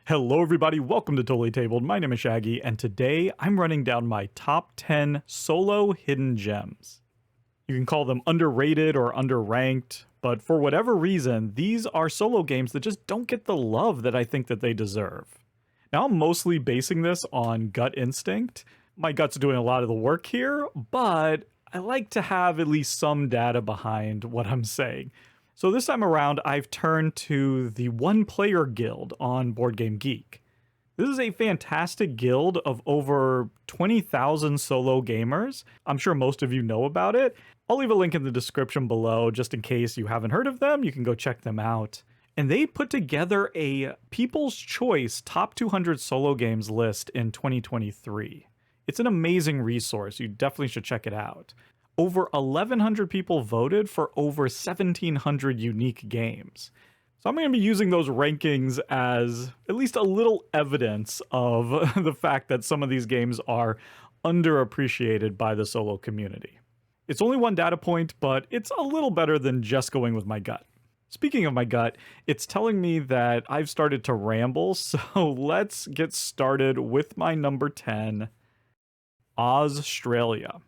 Hello everybody, welcome to Totally Tabled. My name is Shaggy, and today I'm running down my top 10 solo hidden gems. You can call them underrated or underranked, but for whatever reason, these are solo games that just don't get the love that I think that they deserve. Now I'm mostly basing this on gut instinct. My gut's doing a lot of the work here, but I like to have at least some data behind what I'm saying. So this time around, I've turned to the One Player Guild on BoardGameGeek. This is a fantastic guild of over 20,000 solo gamers. I'm sure most of you know about it. I'll leave a link in the description below just in case you haven't heard of them. You can go check them out. And they put together a People's Choice Top 200 Solo Games list in 2023. It's an amazing resource. You definitely should check it out. Over 1,100 people voted for over 1,700 unique games. So I'm going to be using those rankings as at least a little evidence of the fact that some of these games are underappreciated by the solo community. It's only one data point, but it's a little better than just going with my gut. Speaking of my gut, it's telling me that I've started to ramble, so let's get started with my number 10, Auztralia.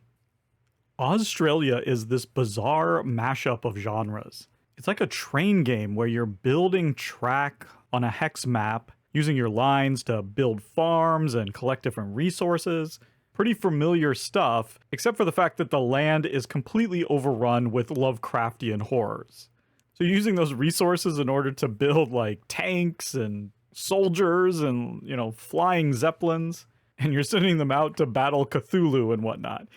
Auztralia is this bizarre mashup of genres. It's like a train game where you're building track on a hex map, using your lines to build farms and collect different resources. Pretty familiar stuff, except for the fact that the land is completely overrun with Lovecraftian horrors. So you're using those resources in order to build like tanks and soldiers and, flying zeppelins, and you're sending them out to battle Cthulhu and whatnot.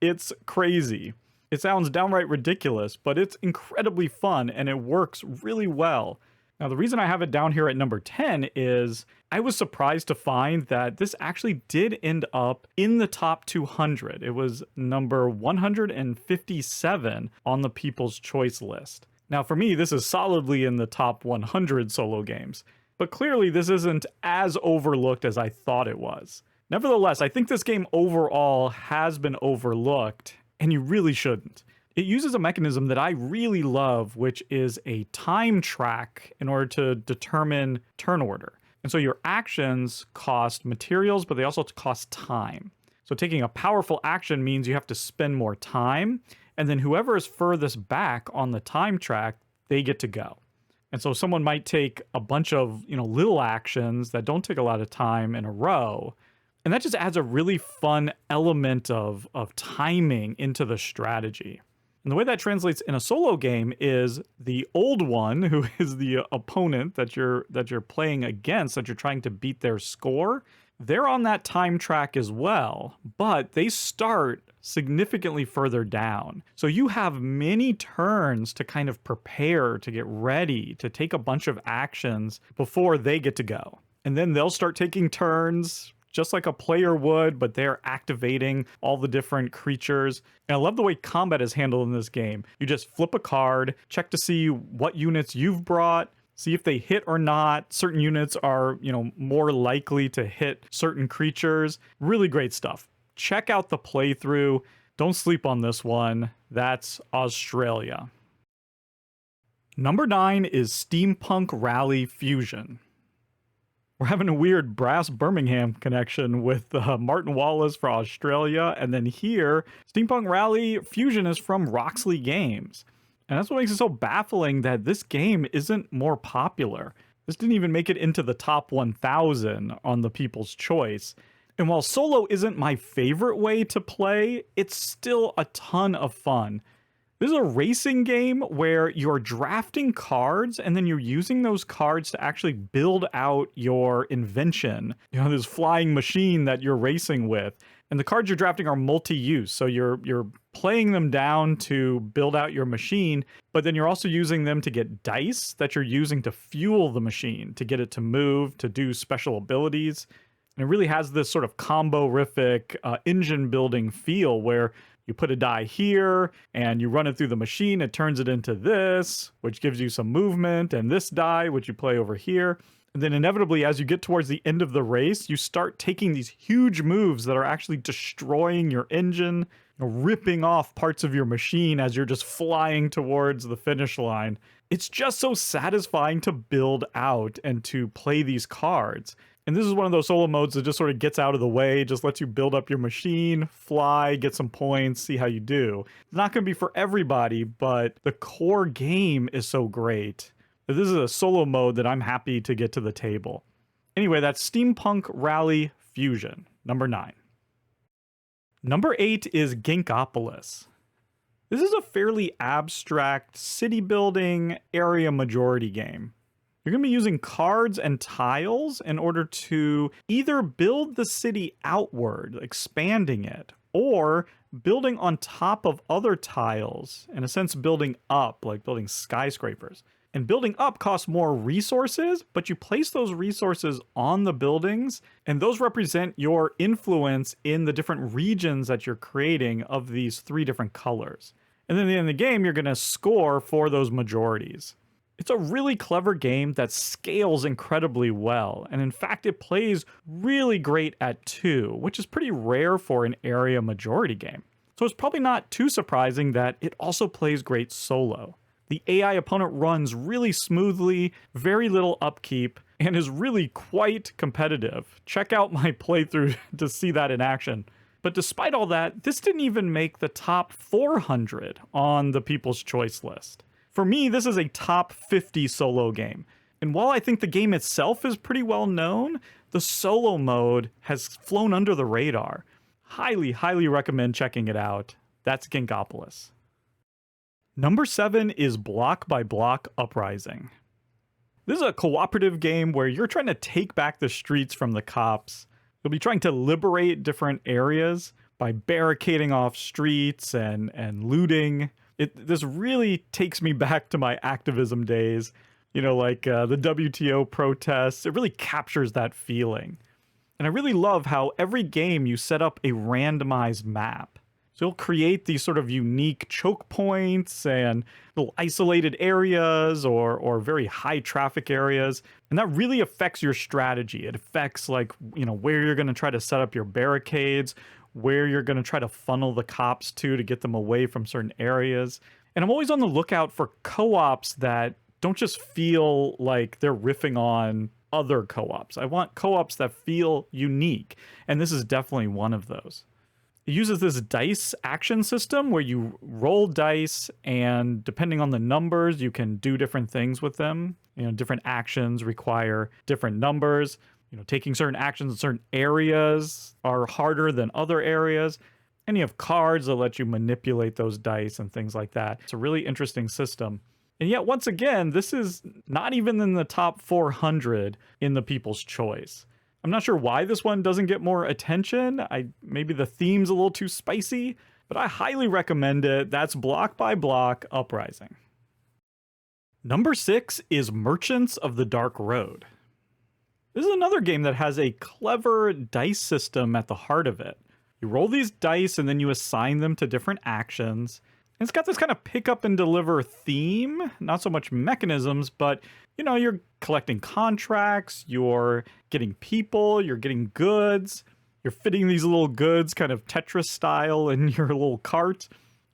It's crazy. It sounds downright ridiculous, but it's incredibly fun and it works really well. Now, the reason I have it down here at number 10 is I was surprised to find that this actually did end up in the top 200. It was number 157 on the People's Choice list. Now, for me, this is solidly in the top 100 solo games, but clearly this isn't as overlooked as I thought it was. Nevertheless, I think this game overall has been overlooked, and you really shouldn't. It uses a mechanism that I really love, which is a time track in order to determine turn order. And so your actions cost materials, but they also cost time. So taking a powerful action means you have to spend more time, and then whoever is furthest back on the time track, they get to go. And so someone might take a bunch of, little actions that don't take a lot of time in a row. And that just adds a really fun element of timing into the strategy. And the way that translates in a solo game is the old one, who is the opponent that you're playing against, that you're trying to beat their score, they're on that time track as well, but they start significantly further down. So you have many turns to kind of prepare, to get ready, to take a bunch of actions before they get to go. And then they'll start taking turns, just like a player would, but they're activating all the different creatures. And I love the way combat is handled in this game. You just flip a card, check to see what units you've brought, see if they hit or not. Certain units are, more likely to hit certain creatures. Really great stuff. Check out the playthrough. Don't sleep on this one. That's Auztralia. Number 9 is Steampunk Rally Fusion. We're having a weird Brass Birmingham connection with Martin Wallace for Auztralia, and then here, Steampunk Rally Fusion is from Roxley Games. And that's what makes it so baffling that this game isn't more popular. This didn't even make it into the top 1,000 on the People's Choice. And while solo isn't my favorite way to play, it's still a ton of fun. This is a racing game where you're drafting cards and then you're using those cards to actually build out your invention. This flying machine that you're racing with. And the cards you're drafting are multi-use. So you're playing them down to build out your machine, but then you're also using them to get dice that you're using to fuel the machine, to get it to move, to do special abilities. And it really has this sort of combo-rific engine building feel where you put a die here and you run it through the machine. It turns it into this, which gives you some movement, and this die, which you play over here. And then inevitably, as you get towards the end of the race, you start taking these huge moves that are actually destroying your engine. ripping off parts of your machine as you're just flying towards the finish line. It's just so satisfying to build out and to play these cards. And this is one of those solo modes that just sort of gets out of the way, just lets you build up your machine, fly, get some points, see how you do. It's not going to be for everybody, but the core game is so great. This is a solo mode that I'm happy to get to the table. Anyway, that's Steampunk Rally Fusion, number 9. Number 8 is Ginkgopolis. This is a fairly abstract city building area majority game. You're going to be using cards and tiles in order to either build the city outward, expanding it, or building on top of other tiles, in a sense building up, like building skyscrapers. And building up costs more resources, but you place those resources on the buildings, and those represent your influence in the different regions that you're creating of these 3 different colors. And then at the end of the game, you're going to score for those majorities. It's a really clever game that scales incredibly well, and in fact it plays really great at 2, which is pretty rare for an area majority game. So it's probably not too surprising that it also plays great solo. The AI opponent runs really smoothly, very little upkeep, and is really quite competitive. Check out my playthrough to see that in action. But despite all that, this didn't even make the top 400 on the People's Choice list. For me, this is a top 50 solo game. And while I think the game itself is pretty well known, the solo mode has flown under the radar. Highly, highly recommend checking it out. That's Ginkgopolis. Number 7 is Block by Bloc Uprising. This is a cooperative game where you're trying to take back the streets from the cops. You'll be trying to liberate different areas by barricading off streets and looting. This really takes me back to my activism days, like the WTO protests. It really captures that feeling. And I really love how every game you set up a randomized map. So you'll create these sort of unique choke points and little isolated areas or very high traffic areas. And that really affects your strategy. It affects where you're going to try to set up your barricades, where you're going to try to funnel the cops to get them away from certain areas. And I'm always on the lookout for co-ops that don't just feel like they're riffing on other co-ops. I want co-ops that feel unique, and this is definitely one of those. It uses this dice action system where you roll dice, and depending on the numbers, you can do different things with them. Different actions require different numbers. Taking certain actions in certain areas are harder than other areas. And you have cards that let you manipulate those dice and things like that. It's a really interesting system. And yet, once again, this is not even in the top 400 in the People's Choice. I'm not sure why this one doesn't get more attention. Maybe the theme's a little too spicy, but I highly recommend it. That's Block by Bloc Uprising. Number 6 is Merchants of the Dark Road. This is another game that has a clever dice system at the heart of it. You roll these dice and then you assign them to different actions. And it's got this kind of pick up and deliver theme, not so much mechanisms, but you're collecting contracts, you're getting people, you're getting goods, you're fitting these little goods kind of Tetris style in your little cart.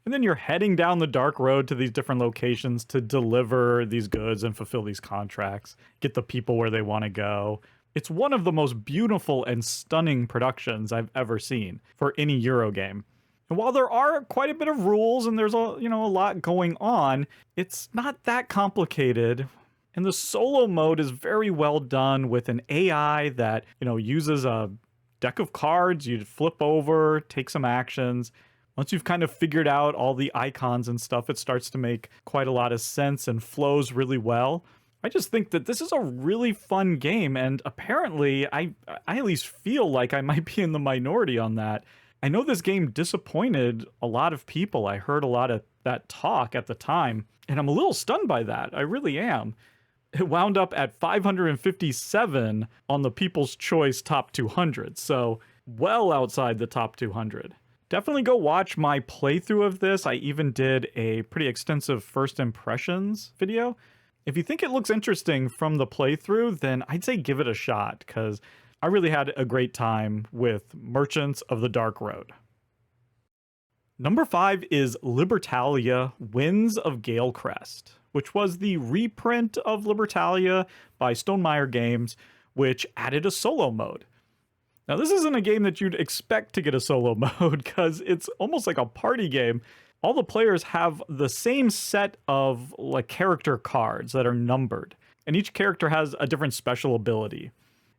And then you're heading down the dark road to these different locations to deliver these goods and fulfill these contracts, get the people where they want to go. It's one of the most beautiful and stunning productions I've ever seen for any Euro game. And while there are quite a bit of rules and there's a lot going on, it's not that complicated. And the solo mode is very well done with an AI that, uses a deck of cards. You flip over, take some actions. Once you've kind of figured out all the icons and stuff, it starts to make quite a lot of sense and flows really well. I just think that this is a really fun game, and apparently I at least feel like I might be in the minority on that. I know this game disappointed a lot of people. I heard a lot of that talk at the time, and I'm a little stunned by that. I really am. It wound up at 557 on the People's Choice Top 200, so well outside the top 200. Definitely go watch my playthrough of this. I even did a pretty extensive first impressions video. If you think it looks interesting from the playthrough, then I'd say give it a shot, because I really had a great time with Merchants of the Dark Road. Number 5 is Libertalia, Winds of Galecrest, which was the reprint of Libertalia by Stonemaier Games, which added a solo mode. Now, this isn't a game that you'd expect to get a solo mode because it's almost like a party game. All the players have the same set of like character cards that are numbered, and each character has a different special ability.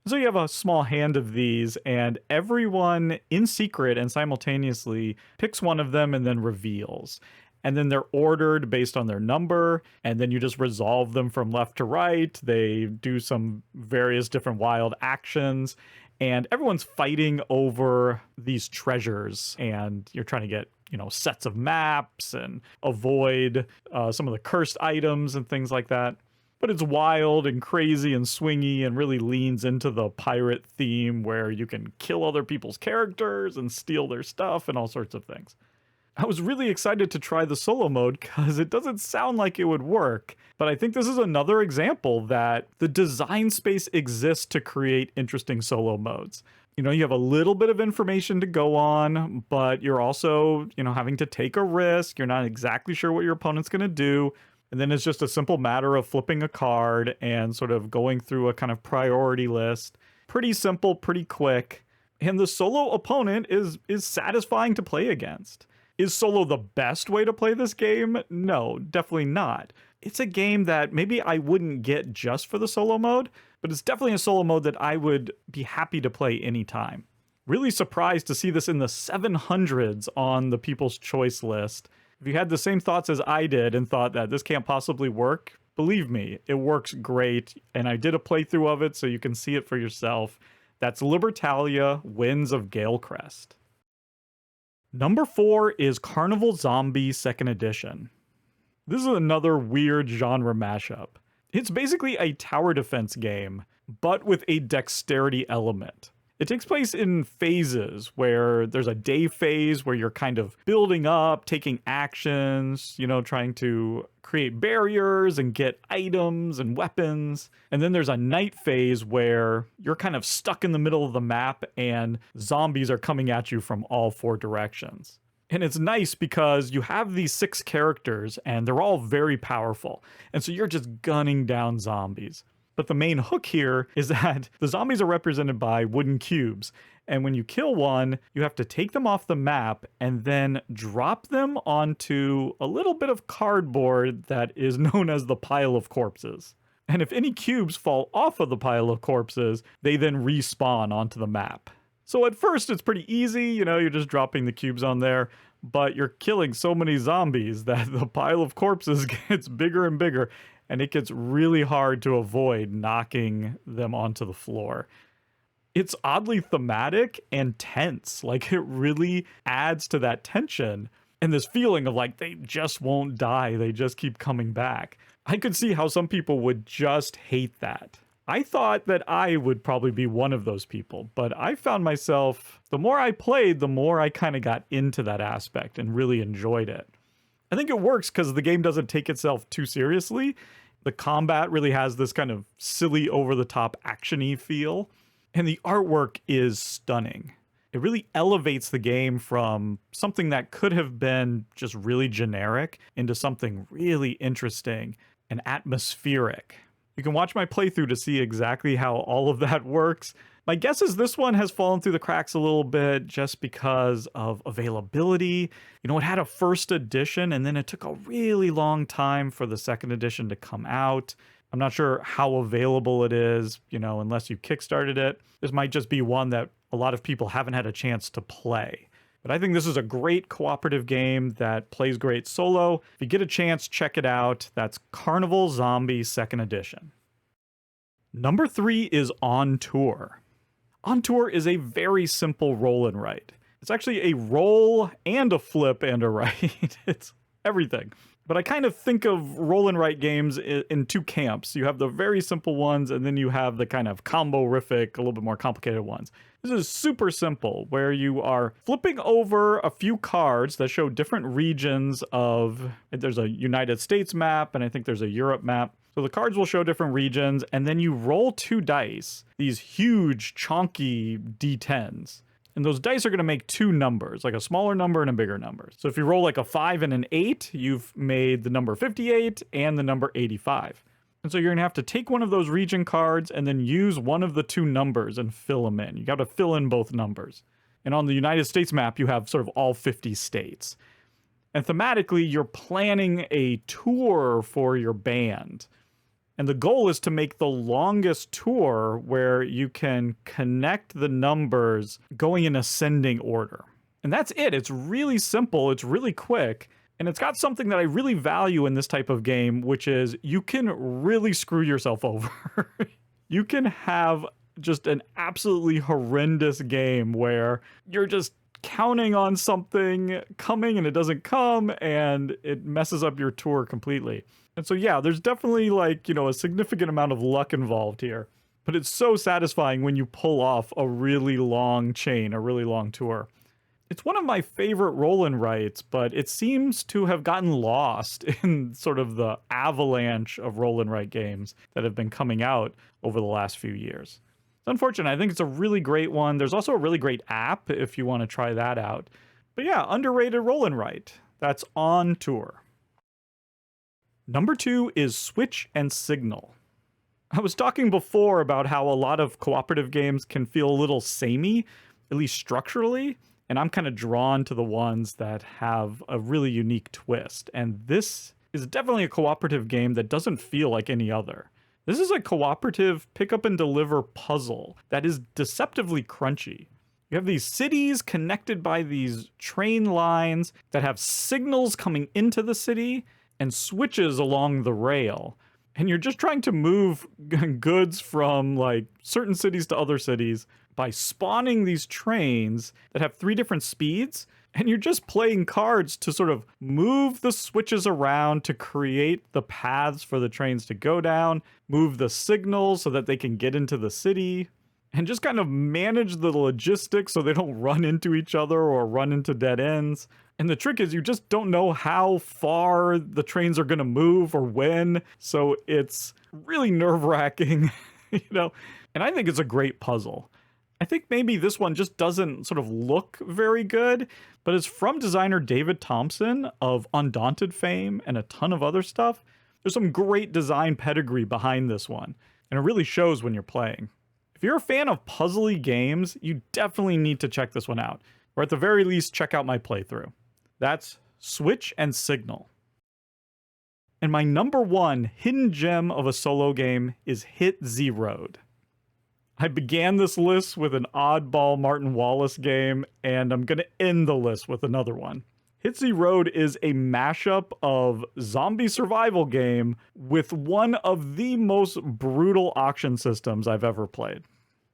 So you have a small hand of these, and everyone in secret and simultaneously picks one of them and then reveals. And then they're ordered based on their number, and then you just resolve them from left to right. They do some various different wild actions, and everyone's fighting over these treasures, and you're trying to get, sets of maps and avoid some of the cursed items and things like that. But it's wild and crazy and swingy and really leans into the pirate theme where you can kill other people's characters and steal their stuff and all sorts of things. I was really excited to try the solo mode because it doesn't sound like it would work, but I think this is another example that the design space exists to create interesting solo modes. You have a little bit of information to go on, but you're also, having to take a risk. You're not exactly sure what your opponent's going to do. And then it's just a simple matter of flipping a card and sort of going through a kind of priority list. Pretty simple, pretty quick. And the solo opponent is satisfying to play against. Is solo the best way to play this game? No, definitely not. It's a game that maybe I wouldn't get just for the solo mode, but it's definitely a solo mode that I would be happy to play anytime. Really surprised to see this in the 700s on the People's Choice list. If you had the same thoughts as I did and thought that this can't possibly work, believe me, it works great. And I did a playthrough of it so you can see it for yourself. That's Libertalia, Winds of Galecrest. Number 4 is Carnival Zombie 2nd Edition. This is another weird genre mashup. It's basically a tower defense game, but with a dexterity element. It takes place in phases where there's a day phase where you're kind of building up, taking actions, trying to create barriers and get items and weapons. And then there's a night phase where you're kind of stuck in the middle of the map and zombies are coming at you from all 4 directions. And it's nice because you have these 6 characters and they're all very powerful. And so you're just gunning down zombies. But the main hook here is that the zombies are represented by wooden cubes. And when you kill one, you have to take them off the map and then drop them onto a little bit of cardboard that is known as the pile of corpses. And if any cubes fall off of the pile of corpses, they then respawn onto the map. So at first it's pretty easy, you're just dropping the cubes on there, but you're killing so many zombies that the pile of corpses gets bigger and bigger. And it gets really hard to avoid knocking them onto the floor. It's oddly thematic and tense. Like, it really adds to that tension and this feeling of like they just won't die. They just keep coming back. I could see how some people would just hate that. I thought that I would probably be one of those people, but I found myself, the more I played, the more I kind of got into that aspect and really enjoyed it. I think it works because the game doesn't take itself too seriously. The combat really has this kind of silly, over-the-top, action-y feel. And the artwork is stunning. It really elevates the game from something that could have been just really generic into something really interesting and atmospheric. You can watch my playthrough to see exactly how all of that works. My guess is this one has fallen through the cracks a little bit just because of availability. It had a 1st edition and then it took a really long time for the 2nd edition to come out. I'm not sure how available it is, unless you kickstarted it. This might just be one that a lot of people haven't had a chance to play. But I think this is a great cooperative game that plays great solo. If you get a chance, check it out. That's Carnival Zombie 2nd Edition. Number 3 is On Tour. On Tour is a very simple roll and write. It's actually a roll and a flip and a write. It's everything. But I kind of think of roll and write games in 2 camps. You have the very simple ones, and then you have the kind of combo-rific, a little bit more complicated ones. This is super simple, where you are flipping over a few cards that show different regions of... There's a United States map, and I think there's a Europe map. So the cards will show different regions, and then you roll 2 dice, these huge, chonky D10s. And those dice are going to make two numbers, like a smaller number and a bigger number. So if you roll like a 5 and an 8, you've made the number 58 and the number 85. And so you're going to have to take one of those region cards and then use one of the two numbers and fill them in. You got to fill in both numbers. And on the United States map, you have sort of all 50 states. And thematically, you're planning a tour for your band. And the goal is to make the longest tour where you can connect the numbers going in ascending order. And that's it. It's really simple. It's really quick. And it's got something that I really value in this type of game, which is you can really screw yourself over. You can have just an absolutely horrendous game where you're just counting on something coming and it doesn't come and it messes up your tour completely. And so, yeah, there's definitely like, a significant amount of luck involved here. But it's so satisfying when you pull off a really long chain, a really long tour. It's one of my favorite roll and writes, but it seems to have gotten lost in sort of the avalanche of roll and write games that have been coming out over the last few years. It's unfortunate. I think it's a really great one. There's also a really great app if you want to try that out. But yeah, underrated roll and write. That's on tour. Number 2 is Switch and Signal. I was talking before about how a lot of cooperative games can feel a little samey, at least structurally, and I'm kind of drawn to the ones that have a really unique twist. And this is definitely a cooperative game that doesn't feel like any other. This is a cooperative pick up and deliver puzzle that is deceptively crunchy. You have these cities connected by these train lines that have signals coming into the city and switches along the rail. And you're just trying to move goods from like certain cities to other cities by spawning these trains that have 3 different speeds. And you're just playing cards to sort of move the switches around to create the paths for the trains to go down, move the signals so that they can get into the city, and just kind of manage the logistics so they don't run into each other or run into dead ends. And the trick is you just don't know how far the trains are going to move or when. So it's really nerve-wracking, and I think it's a great puzzle. I think maybe this one just doesn't sort of look very good, but it's from designer David Thompson of Undaunted fame and a ton of other stuff. There's some great design pedigree behind this one, and it really shows when you're playing. If you're a fan of puzzly games, you definitely need to check this one out, or at the very least, check out my playthrough. That's Switch and Signal. And my number 1 hidden gem of a solo game is Hit Z Road. I began this list with an oddball Martin Wallace game, and I'm going to end the list with another one. Hit Z Road is a mashup of zombie survival game with one of the most brutal auction systems I've ever played.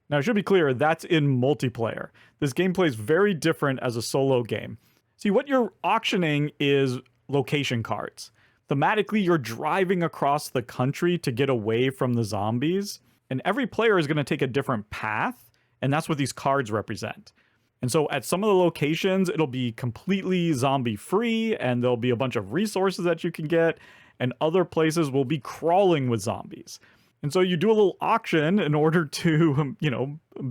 Now, it should be clear, that's in multiplayer. This game plays very different as a solo game. See, what you're auctioning is location cards. Thematically, you're driving across the country to get away from the zombies. And every player is going to take a different path, and that's what these cards represent. And so at some of the locations, it'll be completely zombie-free, and there'll be a bunch of resources that you can get, and other places will be crawling with zombies. And so you do a little auction in order to,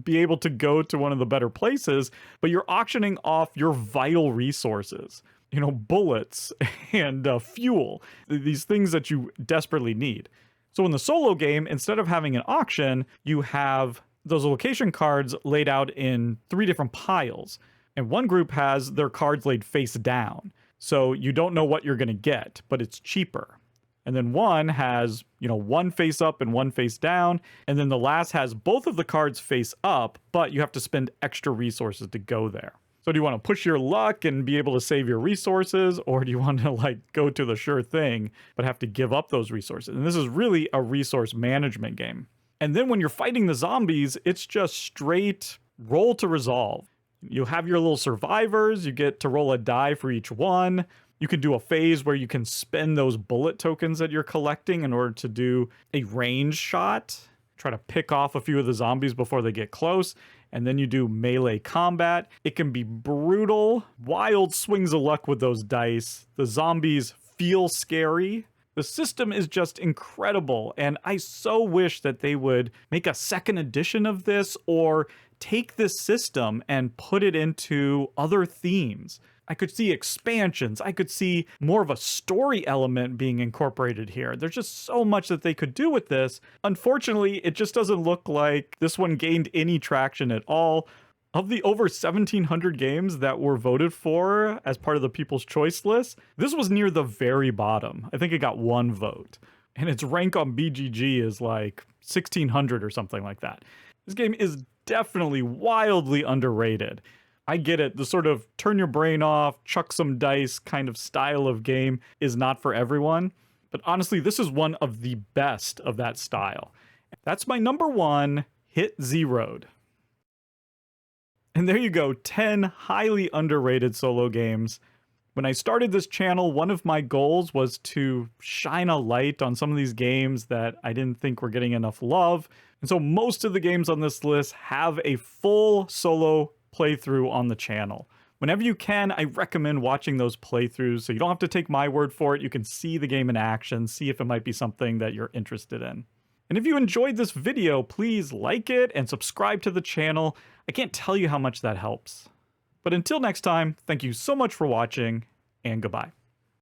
be able to go to one of the better places, but you're auctioning off your vital resources, bullets and fuel, these things that you desperately need. So in the solo game, instead of having an auction, you have those location cards laid out in 3 different piles. And one group has their cards laid face down. So you don't know what you're going to get, but it's cheaper. And then one has, one face up and one face down. And then the last has both of the cards face up, but you have to spend extra resources to go there. So do you want to push your luck and be able to save your resources, or do you want to go to the sure thing, but have to give up those resources? And this is really a resource management game. And then when you're fighting the zombies, it's just straight roll to resolve. You have your little survivors, you get to roll a die for each one. You can do a phase where you can spend those bullet tokens that you're collecting in order to do a range shot, try to pick off a few of the zombies before they get close. And then you do melee combat. It can be brutal, wild swings of luck with those dice. The zombies feel scary, The system is just incredible, and I so wish that they would make a second edition of this or take this system and put it into other themes. I could see expansions. I could see more of a story element being incorporated here. There's just so much that they could do with this. Unfortunately, it just doesn't look like this one gained any traction at all. Of the over 1,700 games that were voted for as part of the People's Choice list, this was near the very bottom. I think it got 1 vote. And its rank on BGG is like 1,600 or something like that. This game is definitely wildly underrated. I get it, the sort of turn your brain off, chuck some dice kind of style of game is not for everyone. But honestly, this is one of the best of that style. That's my number 1, Hit Zeroed. And there you go, 10 highly underrated solo games. When I started this channel, one of my goals was to shine a light on some of these games that I didn't think were getting enough love. And so most of the games on this list have a full solo playthrough on the channel. Whenever you can, I recommend watching those playthroughs so you don't have to take my word for it. You can see the game in action, see if it might be something that you're interested in. And if you enjoyed this video, please like it and subscribe to the channel. I can't tell you how much that helps. But until next time, thank you so much for watching, and goodbye.